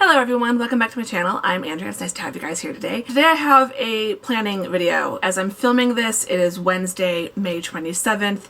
Hello everyone, welcome back to my channel. I'm Andrea. It's nice to have you guys here today. Today I have a planning video. As I'm filming this, it is Wednesday, May 27th.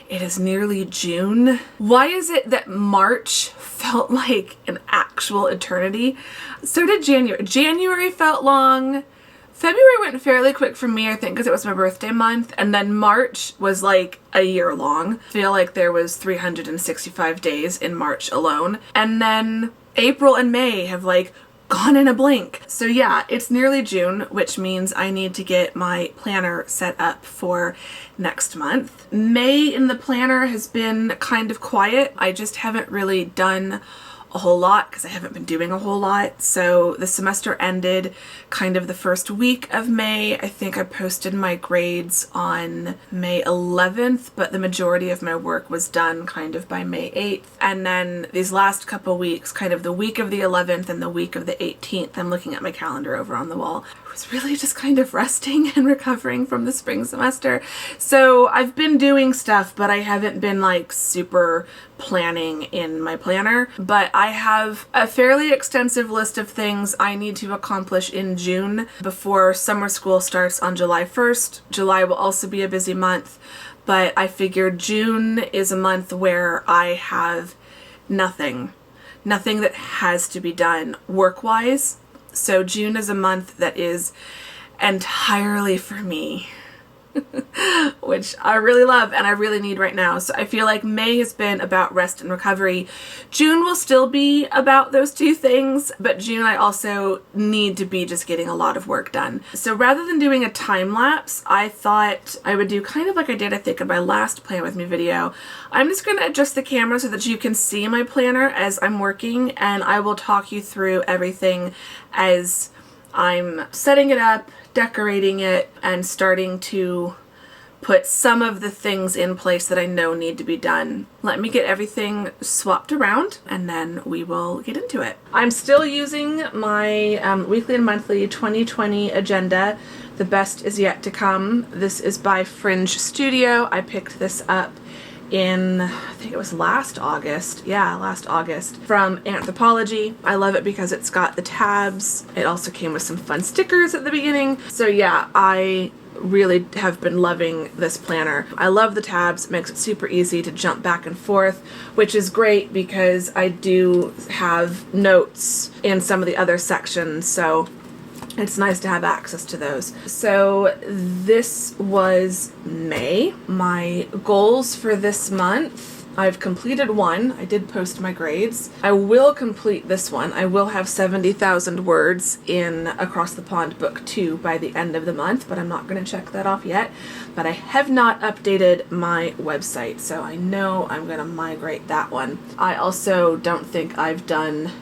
It is nearly June. Why is it that March felt like an actual eternity? So did January. January felt long. February went fairly quick for me, I think, because it was my birthday month. And then March was like a year long. I feel like there was 365 days in March alone. And then April and May have like gone in a blink. So yeah, it's nearly June, which means I need to get my planner set up for next month. May in the planner has been kind of quiet. I just haven't really done a whole lot because I haven't been doing a whole lot. So the semester ended kind of the first week of May. I think I posted my grades on May 11th, but the majority of my work was done kind of by May 8th. And then these last couple weeks, kind of the week of the 11th and the week of the 18th, I'm looking at my calendar over on the wall. I was really just kind of resting and recovering from the spring semester. So I've been doing stuff, but I haven't been like super planning in my planner. But I have a fairly extensive list of things I need to accomplish in June before summer school starts on July 1st. July will also be a busy month, but I figured June is a month where I have nothing that has to be done work-wise. So June is a month that is entirely for me, which I really love and I really need right now. So I feel like May has been about rest and recovery. June will still be about those two things, but June I also need to be just getting a lot of work done. So rather than doing a time lapse, I thought I would do kind of like I did, I think, in my last Plan With Me video. I'm just going to adjust the camera so that you can see my planner as I'm working, and I will talk you through everything as I'm setting it up, decorating it, and starting to put some of the things in place that I know need to be done. Let me get everything swapped around and then we will get into it. I'm still using my weekly and monthly 2020 agenda. The best is yet to come. This is by Fringe Studio. I picked this up in, I think it was last August. Yeah, last August, from Anthropology. I love it because it's got the tabs. It also came with some fun stickers at the beginning. So yeah, I really have been loving this planner. I love the tabs. It makes it super easy to jump back and forth, which is great because I do have notes in some of the other sections. So it's nice to have access to those. So this was May. My goals for this month, I've completed one. I did post my grades. I will complete this one. I will have 70,000 words in Across the Pond Book 2 by the end of the month, but I'm not going to check that off yet. But I have not updated my website, so I know I'm going to migrate that one. I also don't think I've done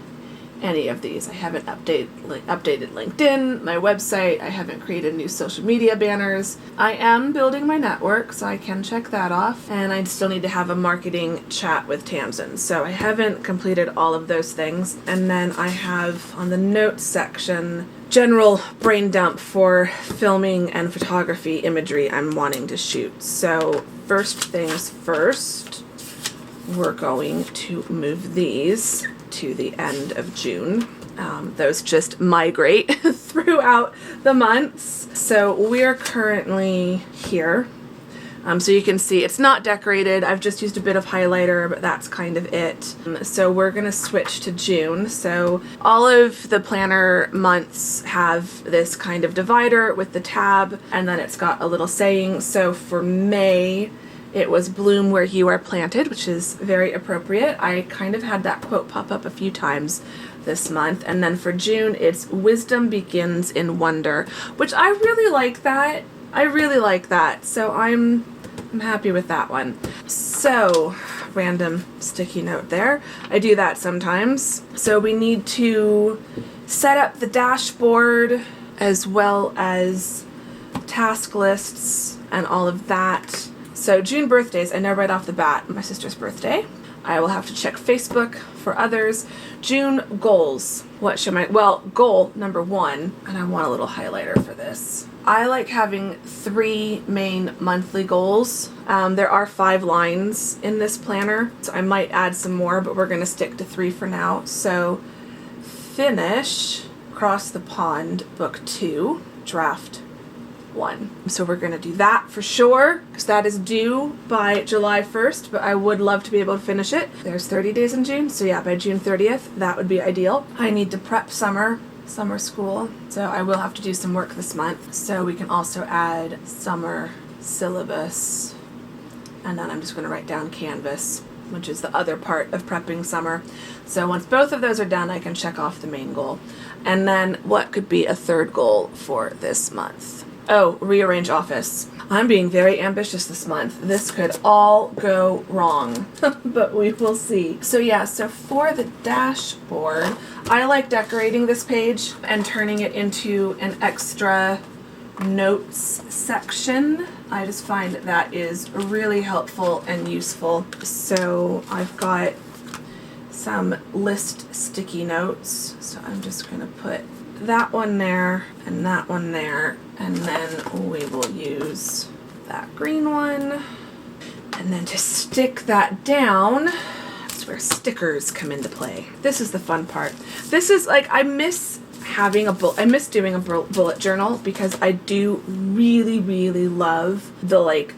any of these. I haven't updated LinkedIn, my website. I haven't created new social media banners. I am building my network, so I can check that off. And I still need to have a marketing chat with Tamsin. So I haven't completed all of those things. And then I have on the notes section, general brain dump for filming and photography imagery I'm wanting to shoot. So first things first, we're going to move these to the end of June. Those just migrate throughout the months. So we're currently here. So you can see it's not decorated. I've just used a bit of highlighter, but that's kind of it. So we're gonna switch to June. So all of the planner months have this kind of divider with the tab, and then it's got a little saying. So for May, it was bloom where you are planted, which is very appropriate. I kind of had that quote pop up a few times this month. And then for June, it's wisdom begins in wonder, which I really like that. I really like that. So I'm happy with that one. So random sticky note there. I do that sometimes. So we need to set up the dashboard as well as task lists and all of that. So June birthdays, I know right off the bat, my sister's birthday. I will have to check Facebook for others. June goals. What should my, well, goal number 1, and I want a little highlighter for this. I like having 3 main monthly goals. There are 5 lines in this planner, so I might add some more, but we're gonna stick to 3 for now. So finish Across the Pond Book 2, Draft 1. So we're going to do that for sure, because that is due by July 1st, but I would love to be able to finish it. There's 30 days in June, so yeah, by June 30th, that would be ideal. I need to prep summer school, so I will have to do some work this month. So we can also add summer syllabus, and then I'm just going to write down Canvas, which is the other part of prepping summer. So once both of those are done, I can check off the main goal. And then what could be a third goal for this month? Oh, rearrange office. I'm being very ambitious this month. This could all go wrong, but we will see. So yeah, so for the dashboard, I like decorating this page and turning it into an extra notes section. I just find that is really helpful and useful. So I've got some list sticky notes. So I'm just going to put that one there and that one there, and then we will use that green one, and then to stick that down, that's where stickers come into play. This is the fun part. This is like, I miss doing a bullet journal, because I do really love the like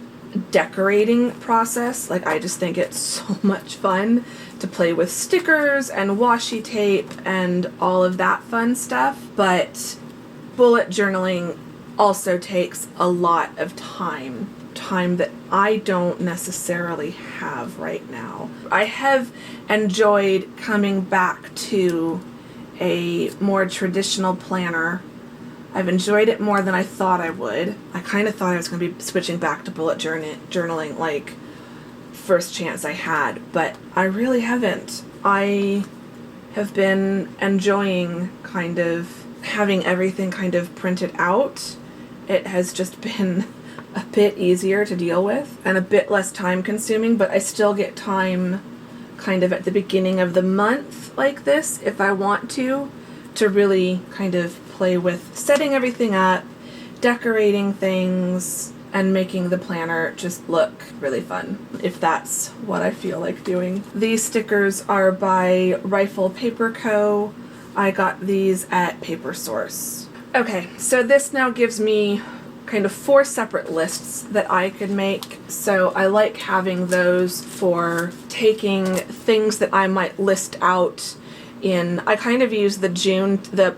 decorating process. Like, I just think it's so much fun to play with stickers and washi tape and all of that fun stuff. But bullet journaling also takes a lot of time that I don't necessarily have right now. I have enjoyed coming back to a more traditional planner. I've enjoyed it more than I thought I would. I kind of thought I was going to be switching back to bullet journaling like first chance I had, but I really haven't. I have been enjoying kind of having everything kind of printed out. It has just been a bit easier to deal with and a bit less time consuming, but I still get time kind of at the beginning of the month like this, if I want to really kind of play with setting everything up, decorating things, and making the planner just look really fun, if that's what I feel like doing. These stickers are by Rifle Paper Co. I got these at Paper Source. Okay, so this now gives me kind of 4 separate lists that I could make. So I like having those for taking things that I might list out in. I kind of use the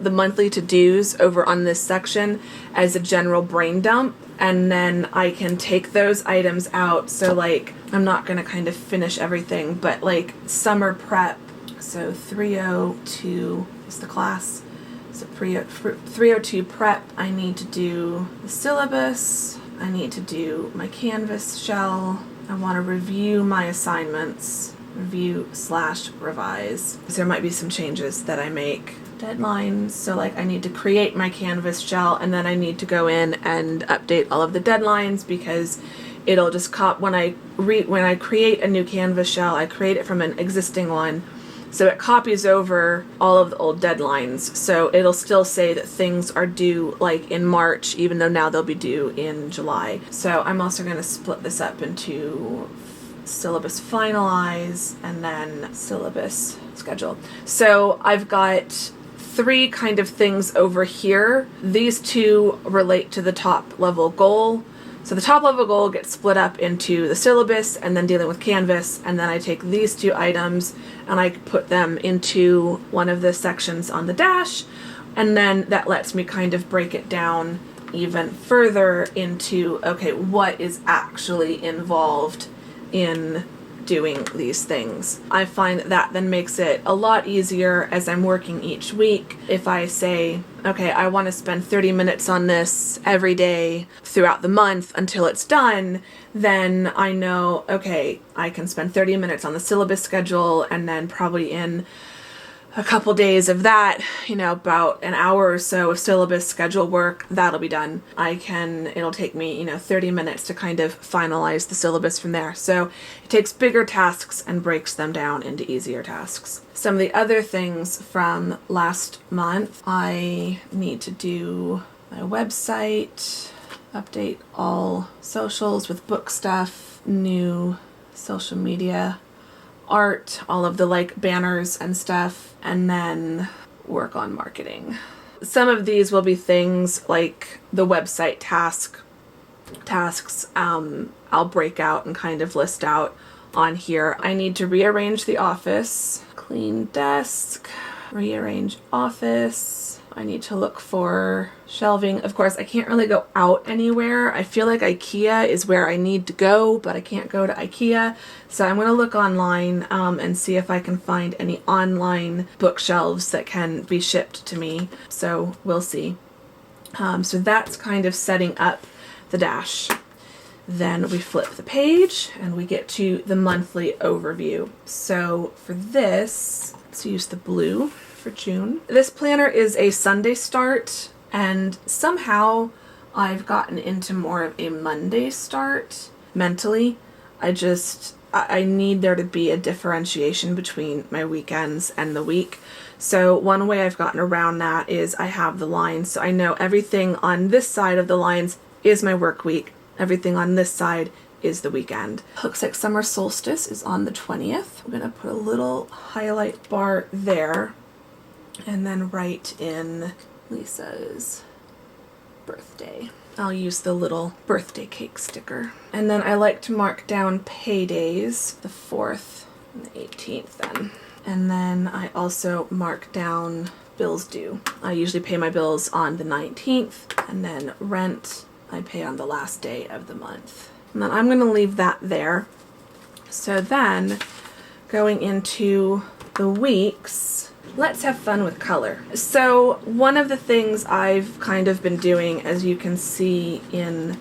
the monthly to-dos over on this section as a general brain dump, and then I can take those items out. So like, I'm not going to kind of finish everything, but like summer prep. So 302 is the class. So 302 prep, I need to do the syllabus, I need to do my Canvas shell, I want to review my assignments, review/revise. So there might be some changes that I make. Deadlines, so like I need to create my Canvas shell, and then I need to go in and update all of the deadlines, because it'll just when I create a new Canvas shell, I create it from an existing one. So it copies over all of the old deadlines. So it'll still say that things are due like in March, even though now they'll be due in July. So I'm also going to split this up into syllabus finalize and then syllabus schedule. So I've got 3 kind of things over here. These 2 relate to the top level goal. So the top level goal gets split up into the syllabus and then dealing with Canvas, and then I take these 2 items and I put them into one of the sections on the dash, and then that lets me kind of break it down even further into, okay, what is actually involved in doing these things. I find that then makes it a lot easier as I'm working each week. If I say, okay, I want to spend 30 minutes on this every day throughout the month until it's done, then I know, okay, I can spend 30 minutes on the syllabus schedule, and then probably in a couple days of that, about an hour or so of syllabus schedule work, that'll be done. It'll take me, 30 minutes to kind of finalize the syllabus from there. So it takes bigger tasks and breaks them down into easier tasks. Some of the other things from last month, I need to do my website, update all socials with book stuff, new social media, art, all of the like banners and stuff, and then work on marketing. Some of these will be things like the website tasks. I'll break out and kind of list out on here. I need to rearrange the office, clean desk, rearrange office. I need to look for shelving. Of course, I can't really go out anywhere. I feel like IKEA is where I need to go, but I can't go to IKEA. So I'm going to look online and see if I can find any online bookshelves that can be shipped to me. So we'll see. So that's kind of setting up the dash. Then we flip the page and we get to the monthly overview. So for this, let's use the blue for June. This planner is a Sunday start, and somehow I've gotten into more of a Monday start mentally. I need there to be a differentiation between my weekends and the week. So one way I've gotten around that is I have the lines. So I know everything on this side of the lines is my work week. Everything on this side is the weekend. Looks like summer solstice is on the 20th. I'm gonna put a little highlight bar there and then write in Lisa's birthday. I'll use the little birthday cake sticker. And then I like to mark down paydays, the 4th and the 18th then. And then I also mark down bills due. I usually pay my bills on the 19th, and then rent I pay on the last day of the month. And then I'm going to leave that there. So then going into the weeks, let's have fun with color. So one of the things I've kind of been doing, as you can see in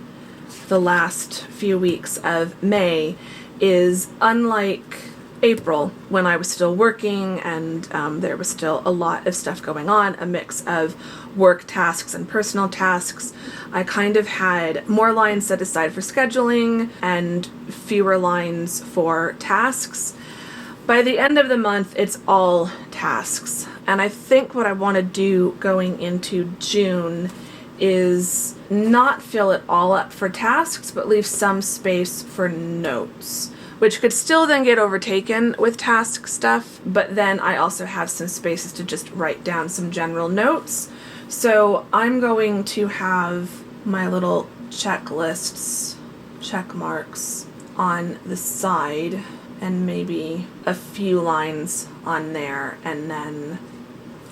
the last few weeks of May, is unlike April, when I was still working and there was still a lot of stuff going on, a mix of work tasks and personal tasks, I kind of had more lines set aside for scheduling and fewer lines for tasks. By the end of the month, it's all tasks. And I think what I want to do going into June is not fill it all up for tasks, but leave some space for notes, which could still then get overtaken with task stuff, but then I also have some spaces to just write down some general notes. So I'm going to have my little checklists, check marks on the side, and maybe a few lines on there, and then,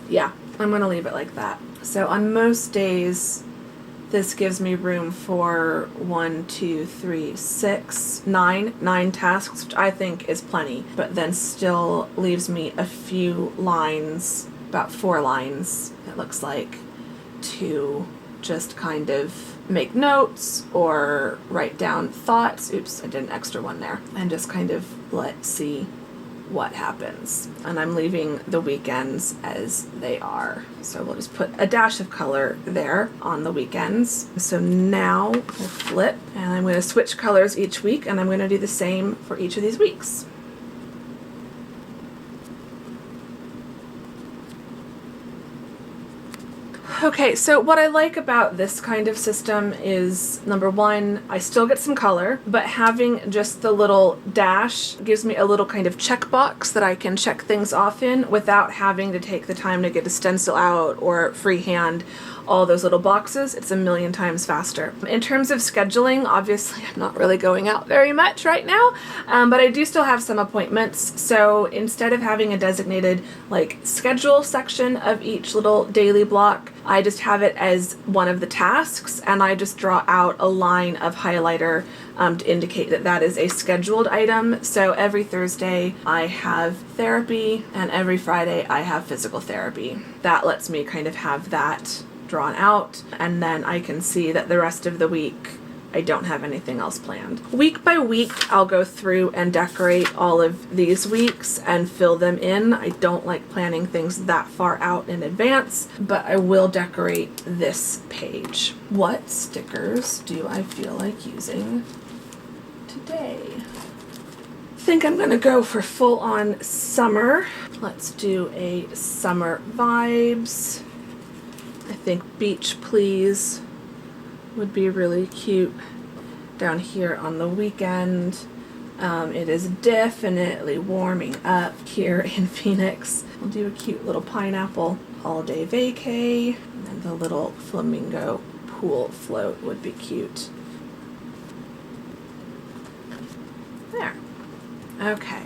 yeah, I'm gonna leave it like that. So on most days, this gives me room for 1, 2, 3, 6, 9 tasks, which I think is plenty, but then still leaves me a few lines, about 4 lines, it looks like, to just kind of make notes or write down thoughts. Oops, I did an extra one there. And just kind of let's see what happens. And I'm leaving the weekends as they are. So we'll just put a dash of color there on the weekends. So now we'll flip, and I'm going to switch colors each week, and I'm going to do the same for each of these weeks. Okay, so what I like about this kind of system is, number one, I still get some color, but having just the little dash gives me a little kind of checkbox that I can check things off in without having to take the time to get a stencil out or freehand all those little boxes. It's a million times faster. In terms of scheduling, obviously I'm not really going out very much right now, but I do still have some appointments. So instead of having a designated like schedule section of each little daily block, I just have it as one of the tasks, and I just draw out a line of highlighter to indicate that that is a scheduled item. So every Thursday I have therapy, and every Friday I have physical therapy. That lets me kind of have that drawn out, and then I can see that the rest of the week I don't have anything else planned. Week by week, I'll go through and decorate all of these weeks and fill them in. I don't like planning things that far out in advance, but I will decorate this page. What stickers do I feel like using today? I think I'm gonna go for full on summer. Let's do a summer vibes. I think Beach Please would be really cute down here on the weekend. It is definitely warming up here in Phoenix. I'll do a cute little pineapple all-day vacay, and then the little flamingo pool float would be cute. There. Okay.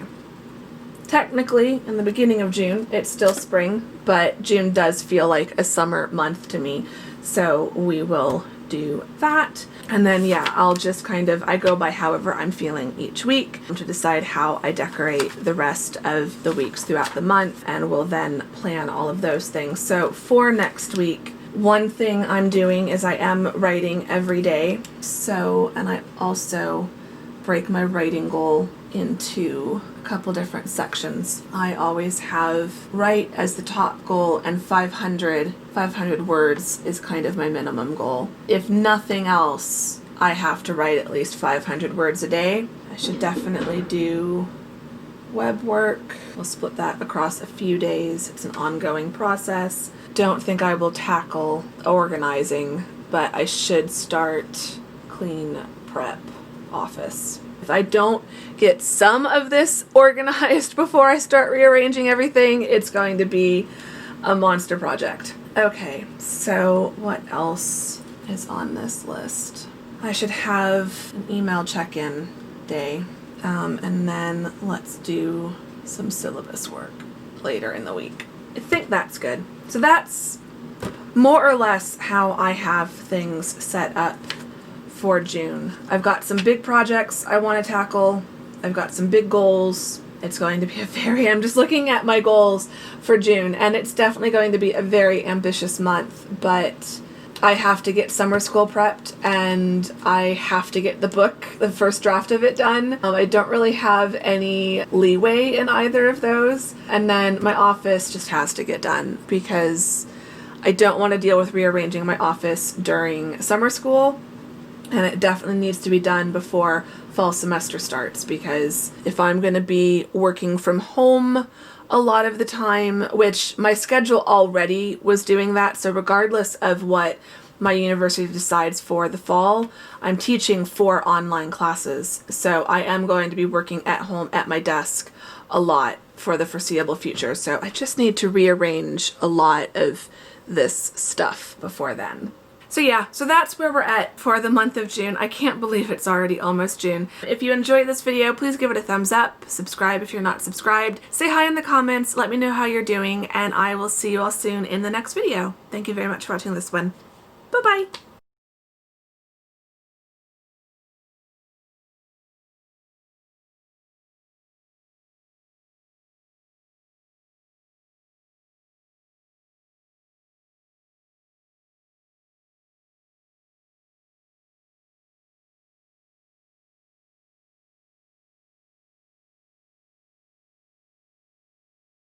Technically, in the beginning of June, it's still spring, but June does feel like a summer month to me, so we will do that. And then yeah, I'll just I go by however I'm feeling each week to decide how I decorate the rest of the weeks throughout the month, and we'll then plan all of those things. So for next week, one thing I'm doing is I am writing every day. So, and I also break my writing goal into a couple different sections. I always have write as the top goal, and 500 words is kind of my minimum goal. If nothing else, I have to write at least 500 words a day. I should definitely do web work. We'll split that across a few days. It's an ongoing process. Don't think I will tackle organizing, but I should start clean prep office. If I don't get some of this organized before I start rearranging everything, it's going to be a monster project. Okay, so what else is on this list? I should have an email check-in day, and then let's do some syllabus work later in the week. I think that's good. So that's more or less how I have things set up for June. I've got some big projects I want to tackle. I've got some big goals. It's going to be I'm just looking at my goals for June, and it's definitely going to be a very ambitious month, but I have to get summer school prepped, and I have to get the book, the first draft of it, done. I don't really have any leeway in either of those. And then my office just has to get done because I don't want to deal with rearranging my office during summer school. And it definitely needs to be done before fall semester starts, because if I'm going to be working from home a lot of the time, which my schedule already was doing that, so regardless of what my university decides for the fall, I'm teaching 4 online classes. So I am going to be working at home at my desk a lot for the foreseeable future. So I just need to rearrange a lot of this stuff before then. So yeah, so that's where we're at for the month of June. I can't believe it's already almost June. If you enjoyed this video, please give it a thumbs up, subscribe if you're not subscribed, say hi in the comments, let me know how you're doing, and I will see you all soon in the next video. Thank you very much for watching this one. Bye-bye!